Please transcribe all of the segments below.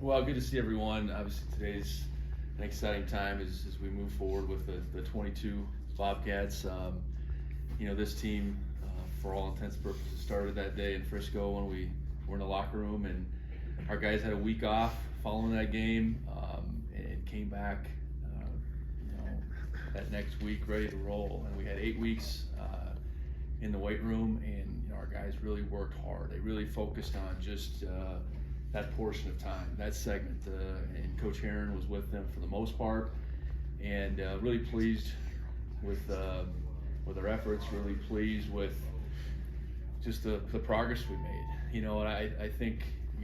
Well, good to see everyone. Obviously, today's an exciting time as we move forward with the 22 Bobcats. This team, for all intents and purposes, started that day in Frisco when we were in the locker room, and our guys had a week off following that game, and came back, that next week ready to roll. And we had 8 weeks in the weight room, and our guys really worked hard. They really focused on just that portion of time, that segment, and Coach Herron was with them for the most part, and really pleased with our efforts, really pleased with just the progress we made. And I think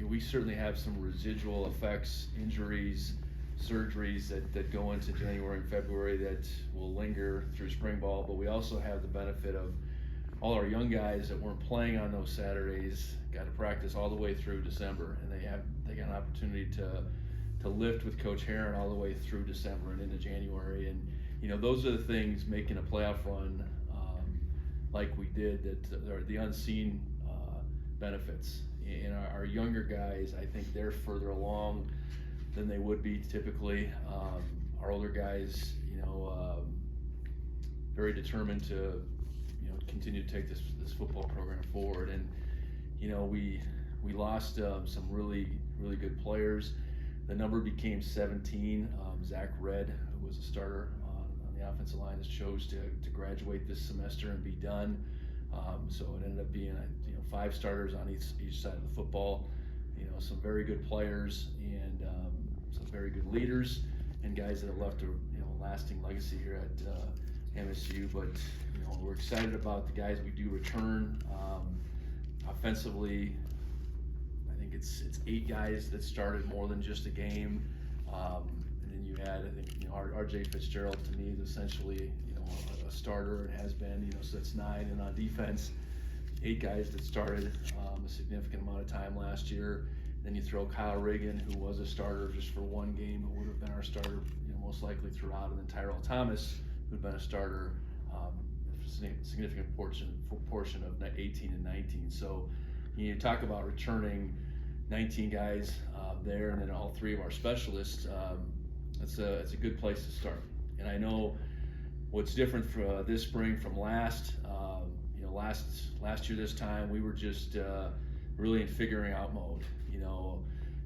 we certainly have some residual effects, injuries, surgeries that go into January and February that will linger through spring ball, but we also have the benefit of all our young guys that weren't playing on those Saturdays got to practice all the way through December, and they got an opportunity to lift with Coach Herron all the way through December and into January. And those are the things making a playoff run like we did that are the unseen benefits. And our younger guys, I think they're further along than they would be typically. Our older guys, very determined to continue to take this football program forward. And we lost some really good players. The number became 17. Zach Red, who was a starter on the offensive line, has chose to graduate this semester and be done. So it ended up being 5 starters on each side of the football. Some very good players and some very good leaders and guys that have left a lasting legacy here at MSU. But we're excited about the guys we do return. Offensively, I think it's 8 guys that started more than just a game, and then you add, I think R.J. Fitzgerald to me is essentially a starter and has been, so that's 9. And on defense, 8 guys that started a significant amount of time last year. Then you throw Kyle Reagan, who was a starter just for 1 game, who would have been our starter most likely throughout, and then Tyrell Thomas, who'd been a starter a significant portion of 18 and 19. So you talk about returning 19 guys there, and then all 3 of our specialists. It's a good place to start. And I know what's different for this spring from last year this time, we were just really in figuring out mode.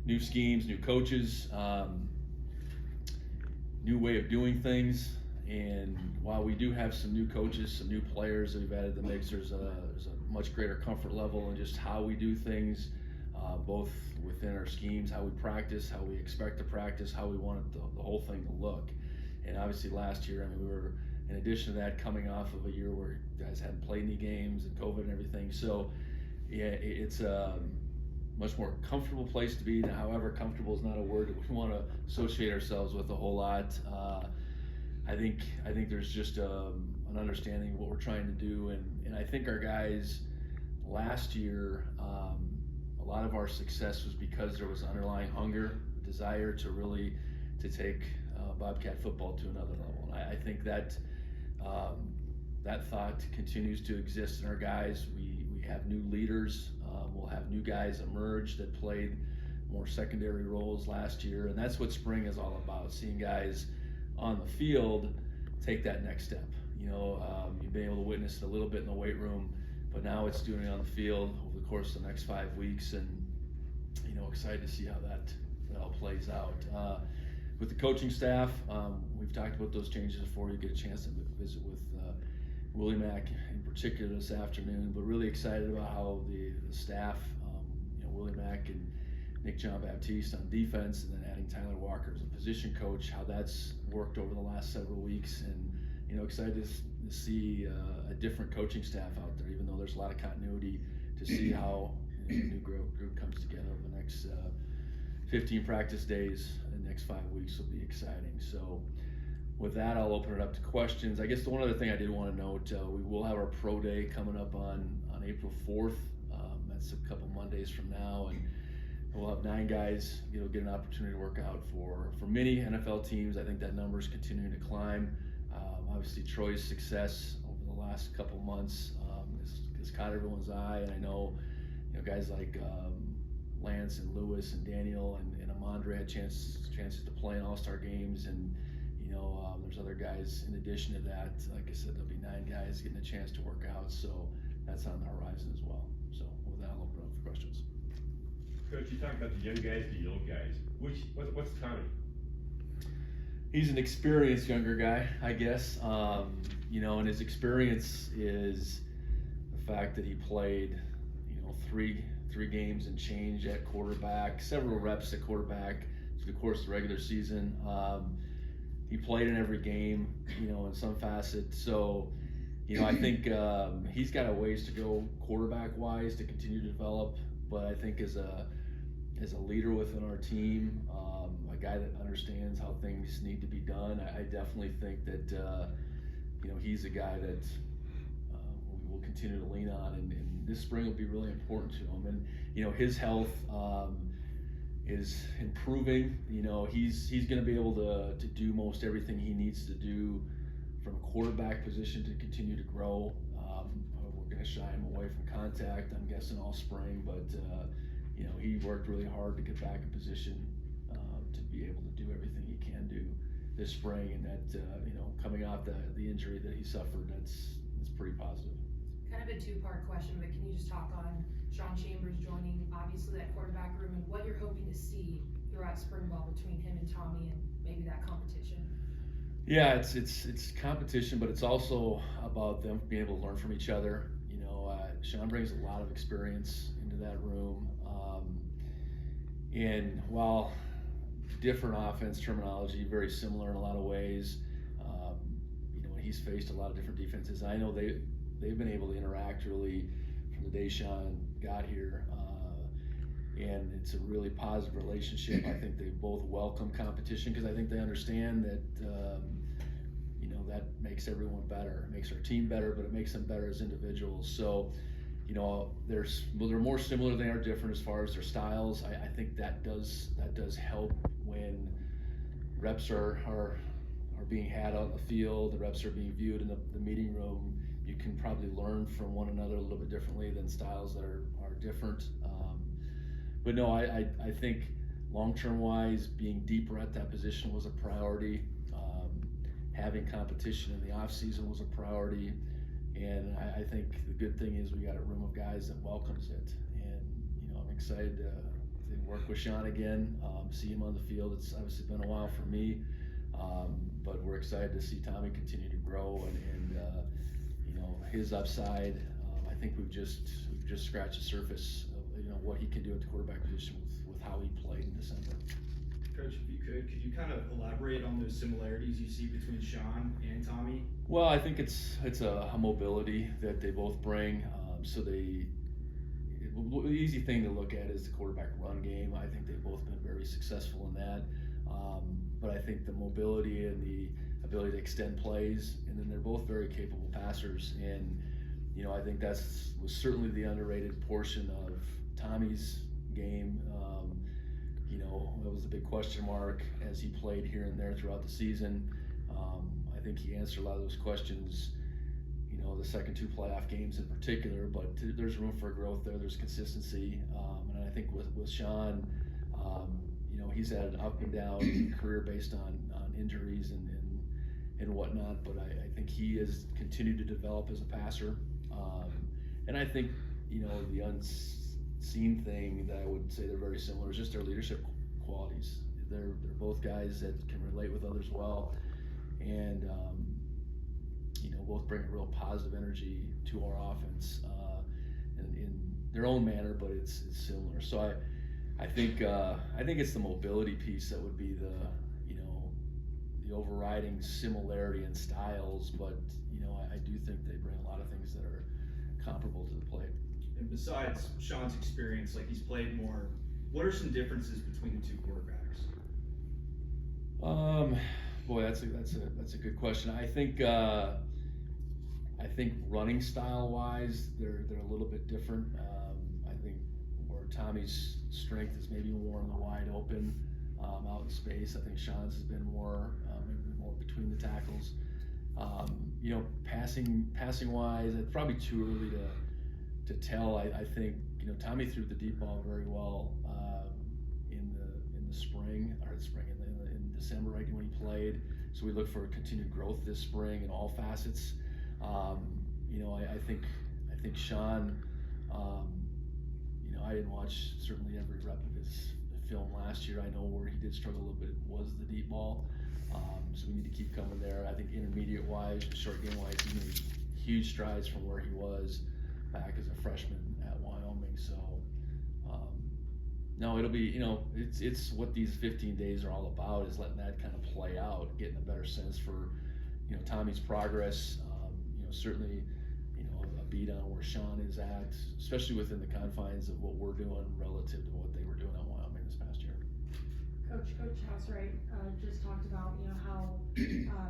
New schemes, new coaches, new way of doing things. And while we do have some new coaches, some new players that we've added to the mix, there's a much greater comfort level in just how we do things, both within our schemes, how we practice, how we expect to practice, how we want the whole thing to look. And obviously last year, we were, in addition to that, coming off of a year where guys hadn't played any games and COVID and everything. So yeah, it's a much more comfortable place to be. Now, however, comfortable is not a word that we want to associate ourselves with a whole lot. I think there's just an understanding of what we're trying to do, and I think our guys last year, a lot of our success was because there was underlying hunger, desire to take Bobcat football to another level. And I think that thought continues to exist in our guys. We have new leaders. We'll have new guys emerge that played more secondary roles last year, and that's what spring is all about, seeing guys on the field take that next step. You've been able to witness it a little bit in the weight room, but now it's doing it on the field over the course of the next 5 weeks, and excited to see how that all plays out. With the coaching staff, we've talked about those changes before. You get a chance to visit with Willie Mack in particular this afternoon, but really excited about how the staff, Willie Mack and Nick John Baptiste on defense, and then adding Tyler Walker as a position coach, how that's worked over the last several weeks. And excited to see a different coaching staff out there, even though there's a lot of continuity, to see how the new group comes together over the next 15 practice days. The next 5 weeks will be exciting. So with that, I'll open it up to questions. I guess the one other thing I did want to note, we will have our pro day coming up on April 4th. That's a couple Mondays from now, and we'll have 9 guys, get an opportunity to work out for many NFL teams. I think that number is continuing to climb. Obviously, Troy's success over the last couple months has caught everyone's eye, and I know, guys like Lance and Lewis and Daniel and Amon Andre had chances to play in All-Star games, and there's other guys in addition to that. Like I said, there'll be 9 guys getting a chance to work out, so that's on the horizon as well. So with that, I'll open up for questions. Coach, you talked about the young guys, the old guys. What's Tommy? He's an experienced younger guy, I guess. And his experience is the fact that he played, three games and change at quarterback, several reps at quarterback through the course of the regular season. He played in every game, in some facet. So, I think he's got a ways to go quarterback-wise to continue to develop. But I think as a leader within our team, a guy that understands how things need to be done, I definitely think that he's a guy that we will continue to lean on, and this spring will be really important to him. And his health is improving. He's going to be able to do most everything he needs to do from a quarterback position to continue to grow. We're going to shy him away from contact, I'm guessing, all spring, but he worked really hard to get back in position to be able to do everything he can do this spring, and that coming off the injury that he suffered, that's pretty positive. Kind of a two-part question, but can you just talk on Sean Chambers joining, obviously, that quarterback room, and what you're hoping to see throughout spring ball between him and Tommy, and maybe that competition? Yeah, it's competition, but it's also about them being able to learn from each other. Sean brings a lot of experience into that room, and while different offense terminology, very similar in a lot of ways, he's faced a lot of different defenses. I know they've been able to interact really from the day Sean got here, and it's a really positive relationship. I think they both welcome competition because I think they understand that that makes everyone better. It makes our team better, but it makes them better as individuals. So, they're more similar than they are different as far as their styles. I think that does help when reps are being had out in the field, the reps are being viewed in the meeting room. You can probably learn from one another a little bit differently than styles that are different. But no, I think long-term wise, being deeper at that position was a priority. Having competition in the off-season was a priority. And I think the good thing is we got a room of guys that welcomes it. And, I'm excited to work with Sean again, see him on the field. It's obviously been a while for me, but we're excited to see Tommy continue to grow and his upside. I think we've just scratched the surface of what he can do at the quarterback position with how he played in December. Coach, if you could you kind of elaborate on those similarities you see between Sean and Tommy? Well, I think it's a mobility that they both bring. The easy thing to look at is the quarterback run game. I think they've both been very successful in that. But I think the mobility and the ability to extend plays, and then they're both very capable passers. And I think was certainly the underrated portion of Tommy's game. That was a big question mark as he played here and there throughout the season. I think he answered a lot of those questions, the second 2 playoff games in particular, but there's room for growth there. There's consistency. And I think with Sean, he's had an up and down career based on injuries and whatnot, but I think he has continued to develop as a passer. And I think, the unseen thing that I would say they're very similar is just their leadership qualities. They're both guys that can relate with others well, and both bring a real positive energy to our offense in their own manner, but it's similar. So I think it's the mobility piece that would be the overriding similarity in styles, but I do think they bring a lot of things that are comparable to the plate. And besides Sean's experience, like he's played more, what are some differences between the 2 quarterbacks? Boy, that's a good question. I think running style wise, they're a little bit different. I think where Tommy's strength is maybe more in the wide open, out in space. I think Sean's has been more maybe more between the tackles. Passing wise, it's probably too early to tell. I think Tommy threw the deep ball very well in the spring. started spring in December, right when he played. So we look for continued growth this spring in all facets. You know, I think Sean, you know, I didn't watch certainly every rep of his film last year. I know where he did struggle a little bit was the deep ball. So we need to keep coming there. I think intermediate wise, short game wise, he made huge strides from where he was back as a freshman at Wyoming. So no, it'll be, you know, it's what these 15 days are all about, is letting that kind of play out, getting a better sense for, you know, Tommy's progress. You know, certainly, you know, a beat on where Sean is at, especially within the confines of what we're doing relative to what they were doing at Wyoming this past year. Coach Housewright just talked about, you know, how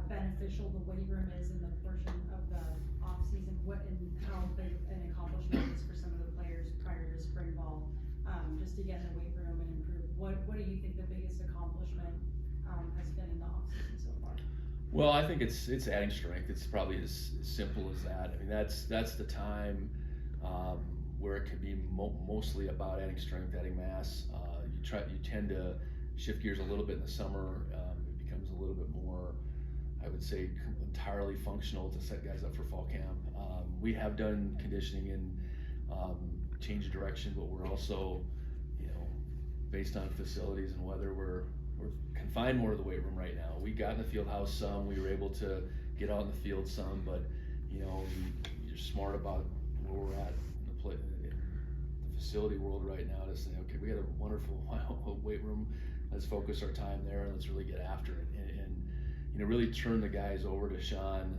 beneficial the weight room is in the portion of the off season, and how big an accomplishment it is for some of the players prior to spring ball, just to get in the weight room and improve. What do you think the biggest accomplishment has been in the off season so far? Well, I think it's adding strength. It's probably as simple as that. I mean, that's the time where it can be mostly about adding strength, adding mass. You tend to shift gears a little bit in the summer. It becomes a little bit more, I would say, entirely functional to set guys up for fall camp. We have done conditioning and change of direction, but we're also, you know, based on facilities and weather, we're confined more to the weight room right now. We got in the field house some, we were able to get out in the field some, but you know, you're smart about where we're at in the facility world right now to say, okay, we got a wonderful weight room, let's focus our time there and let's really get after it, and you know, really turn the guys over to Sean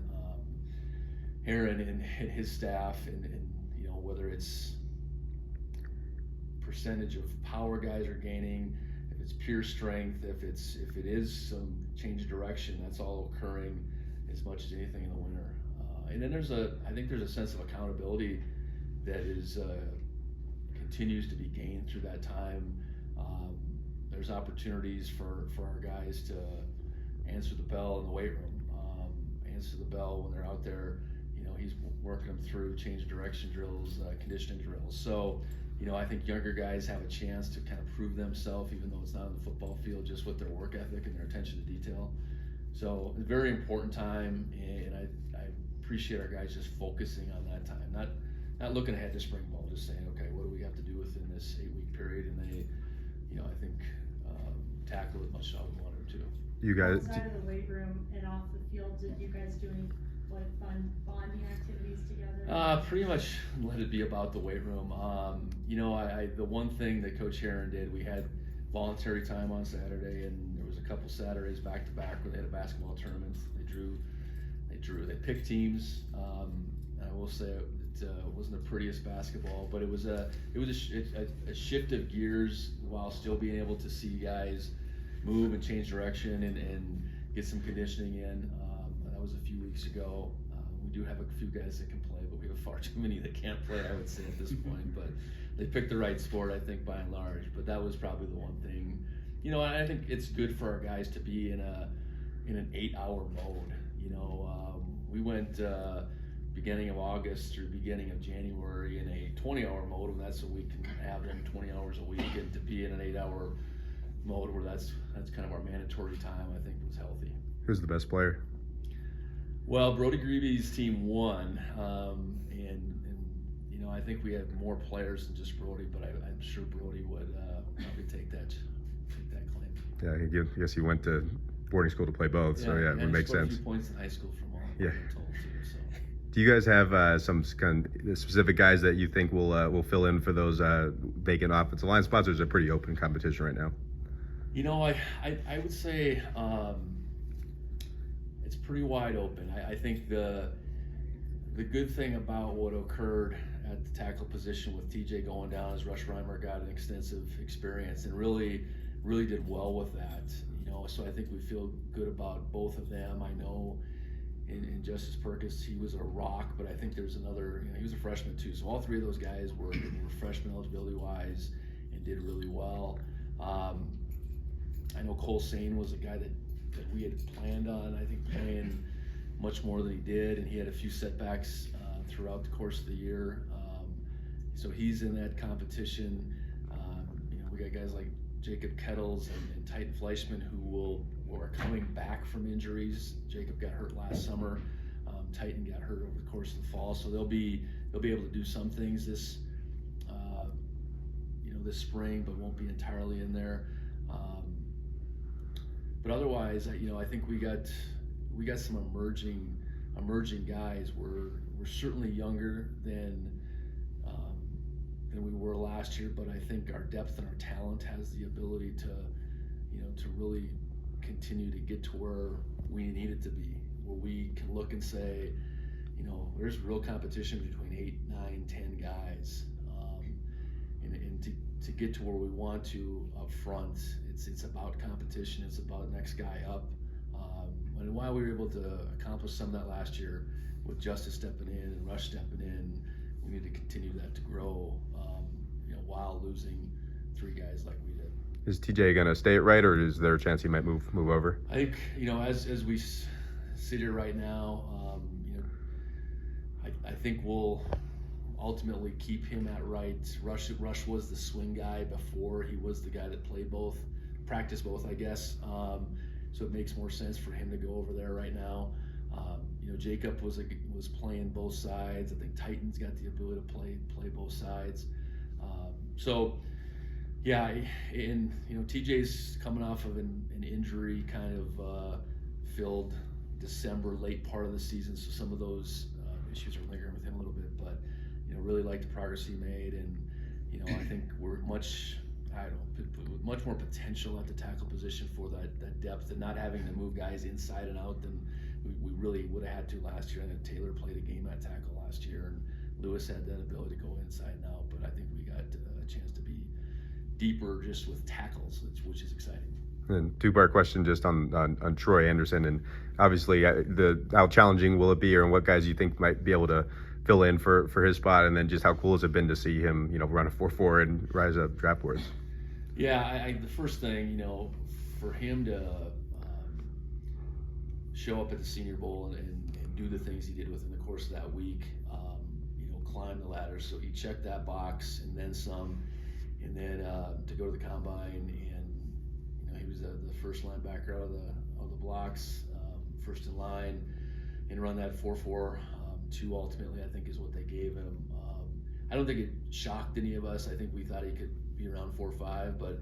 Aaron and his staff, and you know, whether it's percentage of power guys are gaining, if it's pure strength, if it is some change of direction, that's all occurring as much as anything in the winter. And then I think there's a sense of accountability that is continues to be gained through that time. There's opportunities for our guys to answer the bell in the weight room, answer the bell when they're out there. You know, he's working them through change of direction drills, conditioning drills. So, you know, I think younger guys have a chance to kind of prove themselves, even though it's not on the football field, just with their work ethic and their attention to detail. So a very important time, and I appreciate our guys just focusing on that time, not looking ahead to spring ball, just saying, okay, what do we have to do within this 8-week period? And they, you know, I think tackle as much as we wanted to. You guys, Outside of the weight room and off the field, did you guys do any fun bonding activities together? Pretty much let it be about the weight room. You know, the one thing that Coach Heron did, we had voluntary time on Saturday, and there was a couple Saturdays back to back where they had a basketball tournament. They picked teams. I will say it wasn't the prettiest basketball, but it was a shift of gears while still being able to see guys move and change direction and get some conditioning in. That was a few weeks ago. We do have a few guys that can play, but we have far too many that can't play, I would say, at this point. But they picked the right sport, I think, by and large. But that was probably the one thing. You know, I think it's good for our guys to be in an 8-hour mode. You know, we went beginning of August through beginning of January in a 20-hour mode, and that's so we can have them 20 hours a week, and to be in an 8-hour mode where that's kind of our mandatory time, I think was healthy. who's the best player? Well, Brody Greavy's team won, and you know, I think we had more players than just Brody, but I'm sure Brody would probably take that claim. Yeah, I guess he went to boarding school to play both, so yeah, it would make sense. A few points in high school from all. Yeah. I'm told too, so. Do you guys have some kind of specific guys that you think will fill in for those vacant offensive line spots, or is it a pretty open competition right now? You know, I would say it's pretty wide open. I think the good thing about what occurred at the tackle position with TJ going down is Rush Reimer got an extensive experience and really did well with that. You know, so I think we feel good about both of them. I know in Justice Perkins, he was a rock, but I think there's another, you know, he was a freshman too. So all three of those guys were freshman eligibility wise and did really well. I know Cole Sane was a guy that we had planned on, I think, playing much more than he did, and he had a few setbacks throughout the course of the year. So he's in that competition. You know, we got guys like Jacob Kettles and Titan Fleischman, who are coming back from injuries. Jacob got hurt last summer. Titan got hurt over the course of the fall, so they'll be able to do some things this this spring, but won't be entirely in there. But otherwise, I think we got some emerging guys. We're certainly younger than we were last year, but I think our depth and our talent has the ability to really continue to get to where we need it to be, where we can look and say, there's real competition between 8, 9, 10 guys, and to get to where we want to up front, it's about competition. It's about next guy up. And while we were able to accomplish some of that last year with Justice stepping in and Rush stepping in, we need to continue that to grow, while losing 3 guys like we did. Is TJ going to stay at right, or is there a chance he might move over? I think, as we sit here right now, I think we'll ultimately keep him at right. Rush was the swing guy before. He was the guy that practiced both, I guess. So it makes more sense for him to go over there right now. Jacob was playing both sides. I think Titan's got the ability to play both sides. So yeah, and TJ's coming off of an injury kind of filled December, late part of the season, so some of those issues are lingering with him a little bit, but really like the progress he made, and I think we're much more potential at the tackle position for that depth, and not having to move guys inside and out than we really would have had to last year. I think Taylor played a game at tackle last year, and Lewis had that ability to go inside and out, but I think we got a chance to be deeper just with tackles, which is exciting. And 2-part question just on Troy Anderson, and obviously how challenging will it be, or what guys you think might be able to fill in for his spot, and then just how cool has it been to see him run a 4.4 and rise up draft boards? Yeah, the first thing, for him to show up at the Senior Bowl and do the things he did within the course of that week, climb the ladder, so he checked that box and then some, and then to go to the combine, and he was the first linebacker out of the blocks, first in line, and run that 4.4. 2 ultimately, I think, is what they gave him. I don't think it shocked any of us. I think we thought he could be around 4.5, but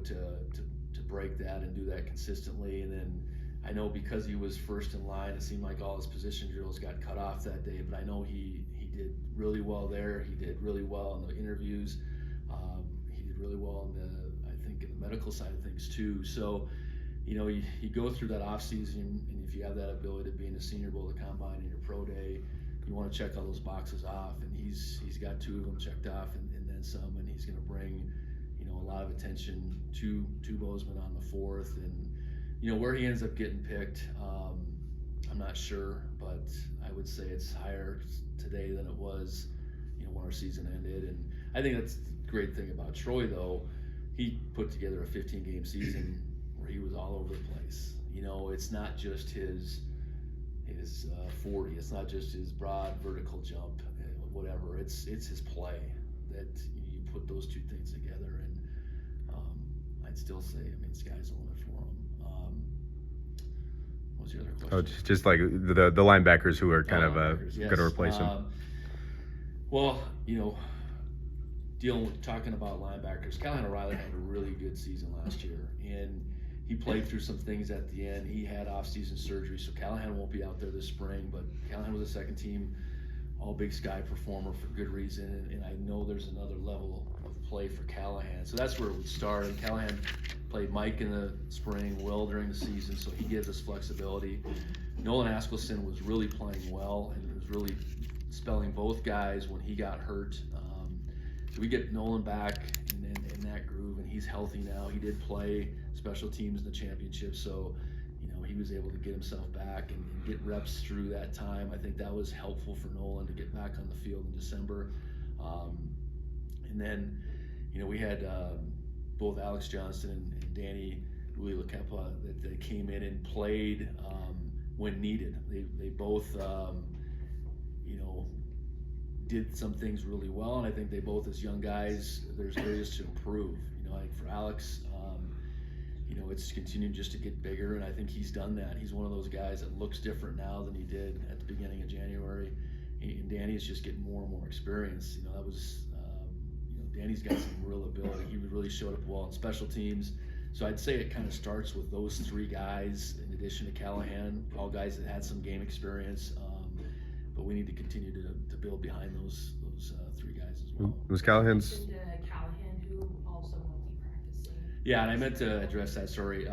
to break that and do that consistently, and then I know because he was first in line, it seemed like all his position drills got cut off that day, but I know he did really well there. He did really well in the interviews. He did really well in the medical side of things too. So, you go through that off season, and if you have that ability to be in the Senior Bowl, the combine, and your pro day, you want to check all those boxes off, and he's got 2 of them checked off, and then some, and he's going to bring a lot of attention to Bozeman on the 4th, and where he ends up getting picked, I'm not sure, but I would say it's higher today than it was when our season ended. And I think that's the great thing about Troy, though. He put together a 15-game season where he was all over the place. It's not just his 40, it's not just his broad vertical jump, whatever. It's his play that you put those 2 things together, and I'd still say, sky's the limit for him. What was your other question? Oh, just like the linebackers who are kind of going to replace him. Well, talking about linebackers, Callahan O'Reilly had a really good season last year, and he played through some things at the end. He had off-season surgery, so Callahan won't be out there this spring, but Callahan was a second-team All-Big Sky performer for good reason, and I know there's another level of play for Callahan. So that's where it would start, and Callahan played Mike in the spring, Will during the season, so he gives us flexibility. Nolan Askelson was really playing well, and was really spelling both guys when he got hurt. So we get Nolan back in that groove, and he's healthy now. He did play special teams in the championship, so he was able to get himself back and get reps through that time. I think that was helpful for Nolan to get back on the field in December. And then we had both Alex Johnston and Danny Willie LaKepa that came in and played when needed. They both did some things really well, and I think they both, as young guys, there's areas to improve. I think for Alex, it's continuing just to get bigger, and I think he's done that. He's one of those guys that looks different now than he did at the beginning of January. And Danny's just getting more and more experience. That was, Danny's got some real ability. He really showed up well in special teams. So I'd say it kind of starts with those three guys, in addition to Callahan, all guys that had some game experience. But we need to continue to build behind those three guys as well. Was Callahan's? Callahan, who also won't be practicing. Yeah, and I meant to address that, sorry.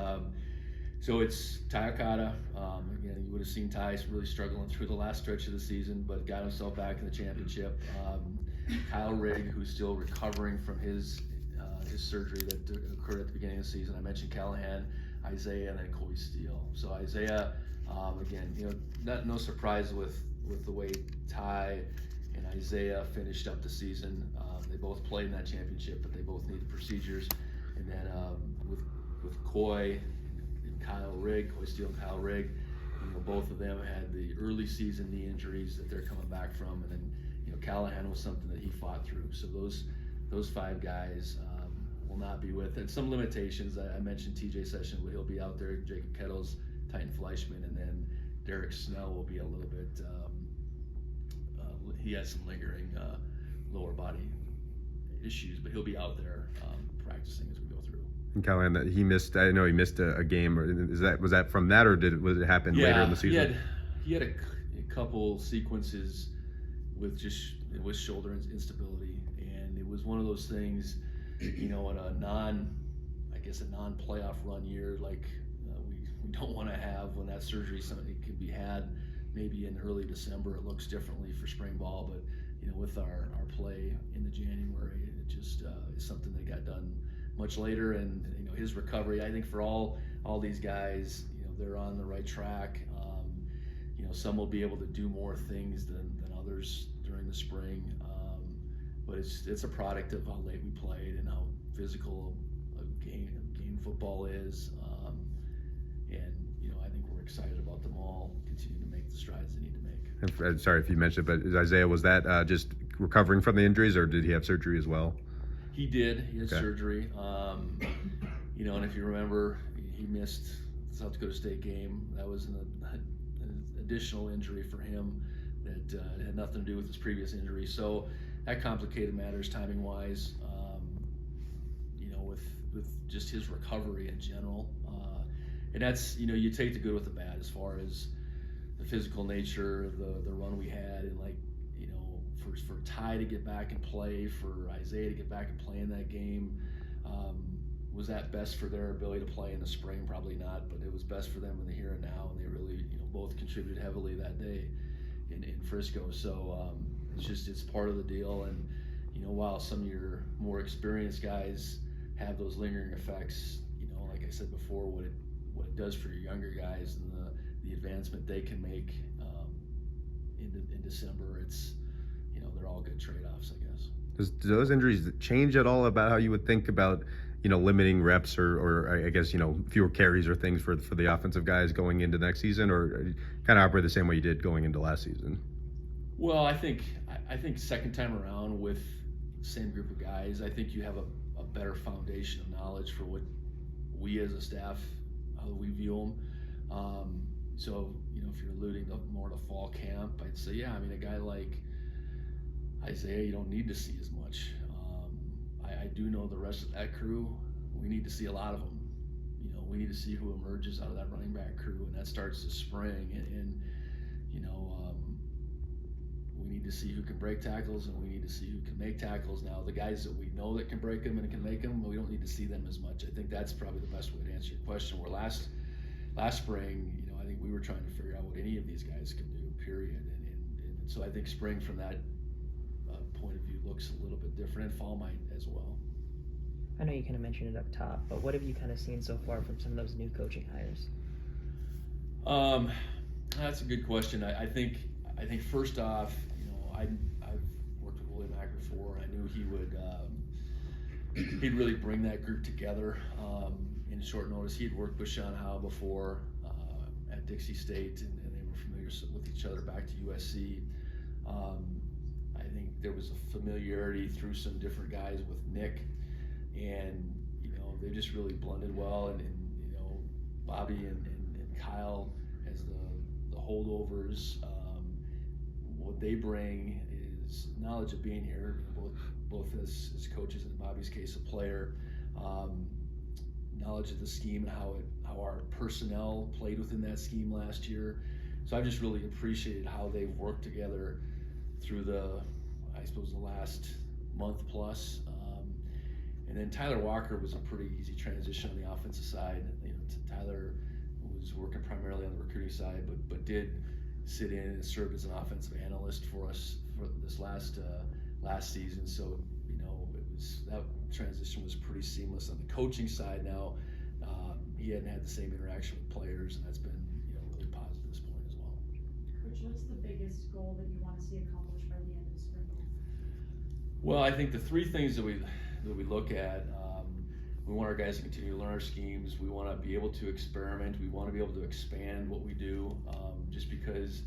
So it's Ty Okada. Again, you would have seen Ty really struggling through the last stretch of the season, but got himself back in the championship. Kyle Rigg, who's still recovering from his surgery that occurred at the beginning of the season. I mentioned Callahan, Isaiah, and then Coy Steele. So Isaiah, again, no surprise with the way Ty and Isaiah finished up the season. They both played in that championship, but they both needed procedures. And then with Coy and Coy Steele and Kyle Rigg, both of them had the early season knee injuries that they're coming back from, and then Callahan was something that he fought through. So those five guys will not be with it. Some limitations. I mentioned TJ Session, but he'll be out there. Jacob Kettles, Titan Fleischman, and then Derek Snell will be a little bit. He has some lingering lower body issues, but he'll be out there practicing as we go through. And Callahan, that he missed. I know he missed a game. Or was that from that, or was it happen later in the season? He had a couple sequences with shoulder instability, and it was one of those things, in a non-playoff run year like we don't want to have when that surgery. Something can be had maybe in early December. It looks differently for spring ball, but with our play in the January, it just is something that got done much later. And his recovery, I think for all these guys, they're on the right track. Some will be able to do more things than others during the spring, but it's a product of how late we played and how physical a game football is, and I think we're excited about them all continuing to make the strides they need to make. And sorry if you mentioned it, but Isaiah, was that just recovering from the injuries, or did he have surgery as well? He did. He had surgery. And if you remember, he missed the South Dakota State game. That was an additional injury for him that had nothing to do with his previous injury. So that complicated matters timing-wise. With just his recovery in general, and that's you take the good with the bad as far as the physical nature, the run we had, and for Ty to get back and play, for Isaiah to get back and play in that game. Was that best for their ability to play in the spring? Probably not, but it was best for them in the here and now, and they really both contributed heavily that day in Frisco. So it's part of the deal, and while some of your more experienced guys have those lingering effects, like I said before, what it does for your younger guys and the advancement they can make in December, it's they're all good trade-offs, I guess. Do those injuries change at all about how you would think about limiting reps or I guess fewer carries or things for the offensive guys going into next season, or kind of operate the same way you did going into last season? Well, I think second time around with the same group of guys, I think you have a better foundation of knowledge for what we as a staff, how we view them. So if you're alluding more to fall camp, I'd say a guy like Isaiah, you don't need to see as much. I do know the rest of that crew, we need to see a lot of them. We need to see who emerges out of that running back crew, and that starts this spring. And we need to see who can break tackles, and we need to see who can make tackles. Now, the guys that we know that can break them and can make them, we don't need to see them as much. I think that's probably the best way to answer your question. Where last spring, I think we were trying to figure out what any of these guys can do, period. And so I think spring from that point of view looks a little bit different, and fall might as well. I know you kind of mentioned it up top, but what have you kind of seen so far from some of those new coaching hires? That's a good question. I think first off, I've worked with Willie Mack before. I knew he would he'd really bring that group together in short notice. He'd worked with Sean Howe before at Dixie State, and they were familiar with each other back to USC. I think there was a familiarity through some different guys with Nick, and they just really blended well, and you know, Bobby and Kyle as the holdovers, what they bring is knowledge of being here, both as coaches, and in Bobby's case, a player, knowledge of the scheme and how our personnel played within that scheme last year. So I've just really appreciated how they've worked together through the last month plus. And then Tyler Walker was a pretty easy transition on the offensive side. You know, Tyler was working primarily on the recruiting side, but did sit in and served as an offensive analyst for us for this last season. So, you know, that transition was pretty seamless. On the coaching side now, he hadn't had the same interaction with players, and that's been, you know, really positive at this point as well. Coach, what's the biggest goal that you want to see accomplished by the end of spring ball? Well, I think the three things that we look at, we want our guys to continue to learn our schemes. We want to be able to experiment. We want to be able to expand what we do. Just because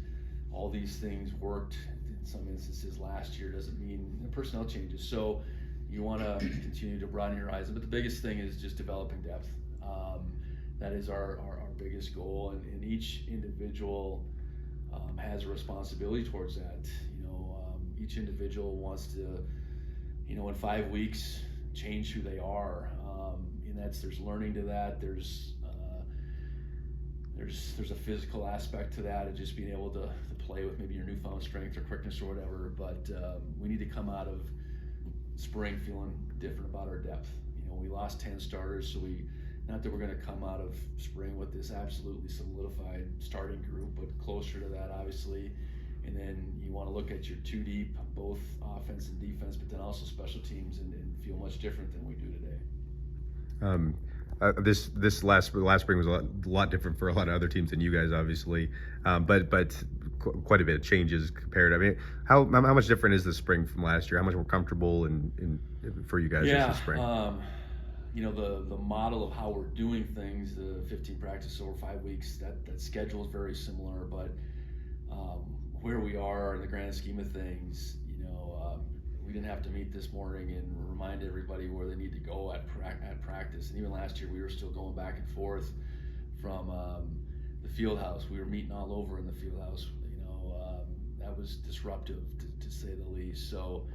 all these things worked in some instances last year doesn't mean the personnel changes. So you want to continue to broaden your horizon. But the biggest thing is just developing depth. That is our biggest goal, and each individual has a responsibility towards that. You know, each individual wants to, you know, in 5 weeks, change who they are, and there's learning to that. There's a physical aspect to that, of just being able to play with maybe your newfound strength or quickness or whatever. But we need to come out of spring feeling different about our depth. You know, we lost 10 starters, so not that we're going to come out of spring with this absolutely solidified starting group, but closer to that, obviously. And then you want to look at your two deep, both offense and defense, but then also special teams, and feel much different than we do today. This last spring was a lot different for a lot of other teams than you guys, obviously, but quite a bit of changes compared. I mean, how much different is the spring from last year? How much more comfortable and for you guys is the spring? You know, the model of how we're doing things, the 15 practice over 5 weeks, that schedule is very similar, but where we are in the grand scheme of things, you know, we didn't have to meet this morning and remind everybody where they need to go at practice. And even last year, we were still going back and forth from the field house. We were meeting all over in the field house. You know, that was disruptive to say the least. So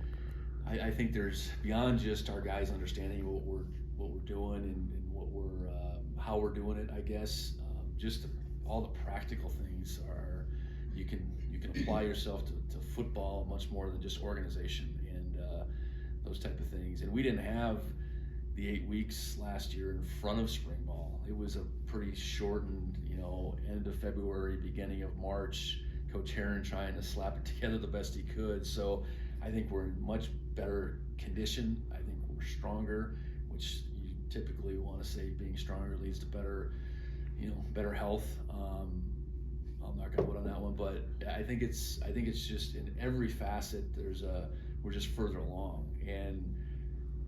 I think there's, beyond just our guys understanding what we're doing and what we're how we're doing it, I guess, just all the practical things are, you can apply yourself to football much more than just organization and those type of things. And we didn't have the 8 weeks last year in front of spring ball. It was a pretty shortened, you know, end of February, beginning of March, Coach Herron trying to slap it together the best he could. So I think we're in much better condition. I think we're stronger, which you typically want to say being stronger leads to better, you know, better health. I'm not gonna put on that one, but I think it's just in every facet we're just further along. And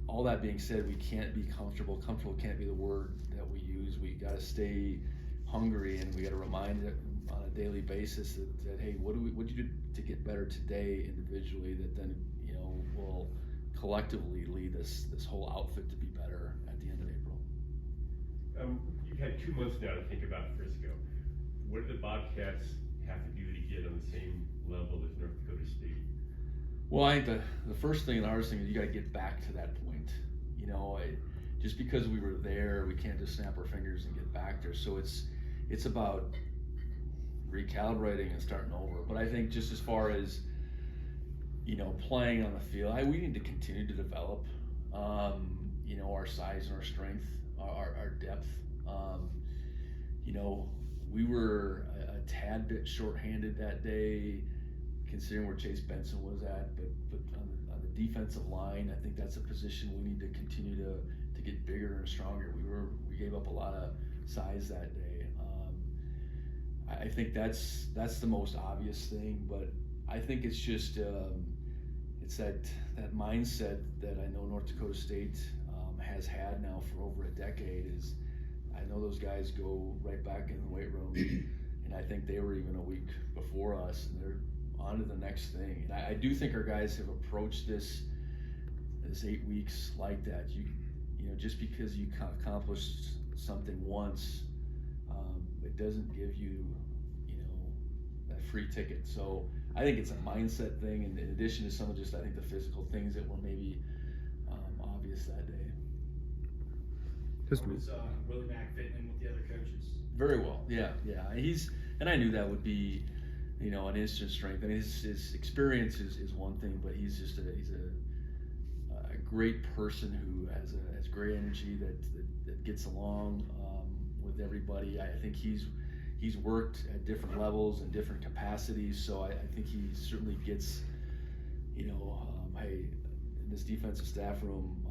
all that being said, we can't be comfortable. Comfortable can't be the word that we use. We got to stay hungry, and we got to remind it on a daily basis that hey, what did you do to get better today individually, that then, you know, will collectively lead this whole outfit to be better at the end of April. You've had 2 months now to think about Frisco. What do the Bobcats have to do to get on the same level as North Dakota State? Well, I think the first thing and the hardest thing is you got to get back to that point. You know, just because we were there, we can't just snap our fingers and get back there. So it's about recalibrating and starting over. But I think just as far as, you know, playing on the field, we need to continue to develop, you know, our size and our strength, our depth. You know, we were a tad bit shorthanded that day, considering where Chase Benson was at, but on the defensive line, I think that's a position we need to continue to get bigger and stronger. We gave up a lot of size that day. I think that's the most obvious thing, but I think it's just it's that mindset that I know North Dakota State has had now for over a decade. Is I know those guys go right back in the weight room, and I think they were even a week before us, and they're on to the next thing. And I do think our guys have approached this 8 weeks like that. you know, just because you accomplished something once, it doesn't give you, you know, that free ticket. So I think it's a mindset thing, and in addition to some of just, I think, the physical things that were maybe obvious that day. Just How was Willie Mack fitting in with the other coaches? Very well, yeah. And I knew that would be, you know, an instant strength. I mean, his experience is one thing, but he's just he's a great person who has great energy that gets along with everybody. I think he's worked at different levels and different capacities, so I think he certainly gets, you know, hey, in this defensive staff room,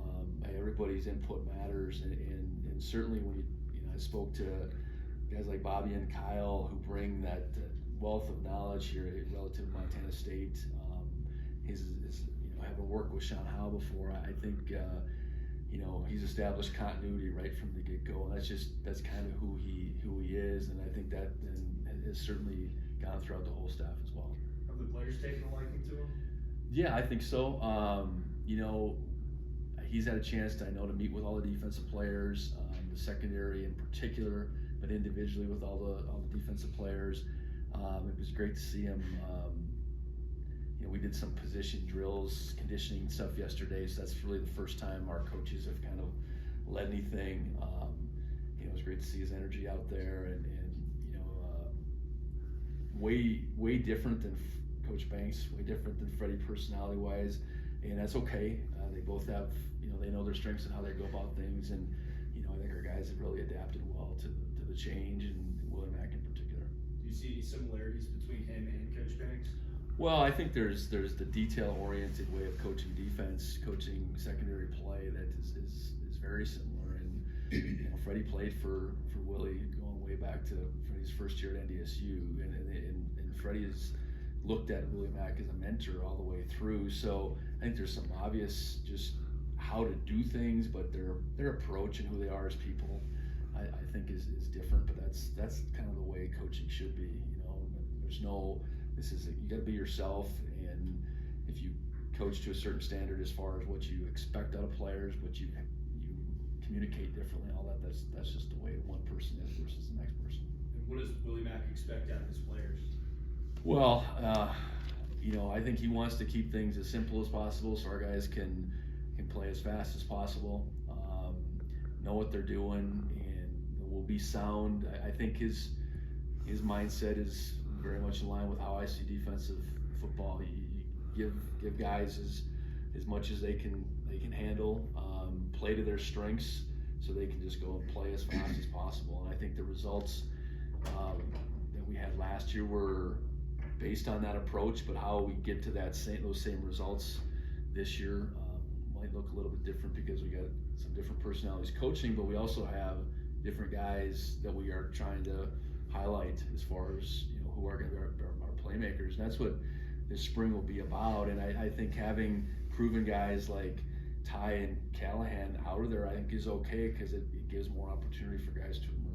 hey, everybody's input matters, and certainly when you know, I spoke to guys like Bobby and Kyle who bring that wealth of knowledge here relative to Montana State. His you know, having worked with Sean Howe before, I think you know, he's established continuity right from the get-go, and that's kind of who he is, and I think that then has certainly gone throughout the whole staff as well. Have the players taken a liking to him? Yeah, I think so. You know, he's had a chance to meet with all the defensive players, the secondary in particular, but individually with all the defensive players. It was great to see him. You know, we did some position drills, conditioning stuff yesterday, so that's really the first time our coaches have kind of led anything. You know, it was great to see his energy out there, and you know, way different than Coach Banks, way different than Freddie personality-wise, and that's okay. They both have, you know, they know their strengths and how they go about things, and you know, I think our guys have really adapted well to the change, and Willie Mack in particular. Do you see similarities between him and Coach Banks? Well, I think there's the detail-oriented way of coaching defense, coaching secondary play that is very similar. And you know, Freddie played for Willie going way back to Freddie's first year at NDSU, and Freddie has looked at Willie Mack as a mentor all the way through. So I think there's some obvious just how to do things, but their approach and who they are as people, I think is different. But that's kind of the way coaching should be. You know, there's no. You got to be yourself, and if you coach to a certain standard as far as what you expect out of players, what you communicate differently, all that. That's just the way one person is versus the next person. And what does Willie Mack expect out of his players? Well, you know, I think he wants to keep things as simple as possible, so our guys can play as fast as possible, know what they're doing, and will be sound. I think his mindset is very much in line with how I see defensive football. You give guys as much as they can handle, play to their strengths, so they can just go and play as fast as possible. And I think the results that we had last year were based on that approach, but how we get to those same results this year might look a little bit different because we got some different personalities coaching, but we also have different guys that we are trying to highlight as far as, you know, who are going to be our playmakers. And that's what this spring will be about. And I think having proven guys like Ty and Callahan out of there, I think is okay, because it gives more opportunity for guys to emerge.